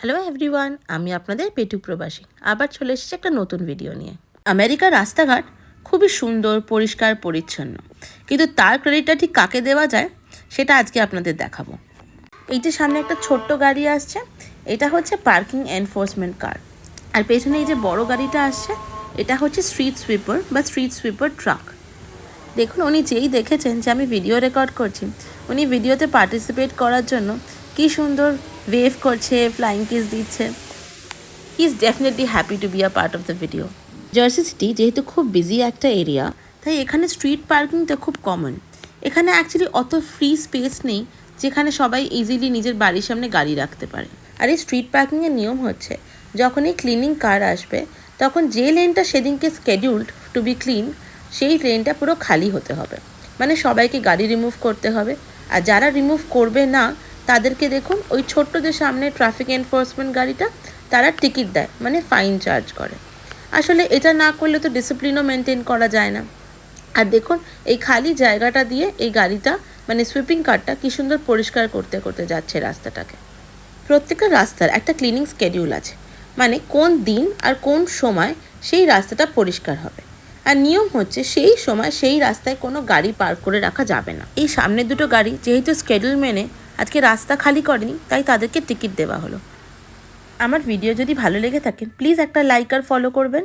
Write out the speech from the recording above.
Hello everyone, আমি আপনাদের পেটু প্রবাসী আবার চলে এসেছি একটা নতুন ভিডিও নিয়ে। আমেরিকার রাস্তাঘাট খুবই সুন্দর, পরিষ্কার, পরিচ্ছন্ন, কিন্তু তার ক্রেডিটটা ঠিক কাকে দেওয়া যায় সেটা আজকে আপনাদের দেখাবো। এই যে সামনে একটা ছোট্ট গাড়ি আসছে, এটা হচ্ছে পার্কিং এনফোর্সমেন্ট কার। আর পেছনে এই যে বড় গাড়িটা আসছে, এটা হচ্ছে স্ট্রিট সুইপার বা স্ট্রিট সুইপার ট্রাক। দেখুন, উনি যেই দেখেছেন যে আমি ভিডিও রেকর্ড করছি, উনি ভিডিওতে পার্টিসিপেট করার জন্য কি সুন্দর ওয়েভ করছে, ফ্লাইং কিস দিচ্ছে। He is definitely happy to be a part of the video. Jersey city যেহেতু খুব বিজি একটা এরিয়া, তাই এখানে স্ট্রিট পার্কিংটা খুব কমন। এখানে অ্যাকচুয়ালি অত ফ্রি স্পেস নেই যেখানে সবাই ইজিলি নিজের বাড়ির সামনে গাড়ি রাখতে পারে। আর এই স্ট্রিট পার্কিংয়ের নিয়ম হচ্ছে, যখন এই ক্লিনিং কার আসবে তখন যে লেনটা সেদিনকে স্কেডিউলড টু বি ক্লিন, সেই লেনটা পুরো খালি হতে হবে। মানে সবাইকে গাড়ি রিমুভ করতে হবে। আর যারা রিমুভ করবে না তাদেরকে দেখুন ওই ছোট্ট যে সামনে ট্রাফিক এনফোর্সমেন্ট গাড়িটা, তারা টিকিট দেয়, মানে ফাইন চার্জ করে। আসলে এটা না করলে তো ডিসিপ্লিনও মেনটেন করা যায় না। আর দেখুন এই খালি জায়গাটা দিয়ে এই গাড়িটা, মানে সুইপিং কারটা কি সুন্দর পরিষ্কার করতে করতে যাচ্ছে রাস্তাটাকে। প্রত্যেকটা রাস্তার একটা ক্লিনিং স্কেডিউল আছে, মানে কোন দিন আর কোন সময় সেই রাস্তাটা পরিষ্কার হবে। আর নিয়ম হচ্ছে সেই সময় সেই রাস্তায় কোনো গাড়ি পার্ক করে রাখা যাবে না। এই সামনের দুটো গাড়ি যেহেতু স্কেডিউল মেনে আজকে রাস্তা খালি করেনি, তাই তাদেরকে টিকিট দেওয়া হলো। আমার ভিডিও যদি ভালো লেগে থাকে প্লিজ একটা লাইক আর ফলো করবেন।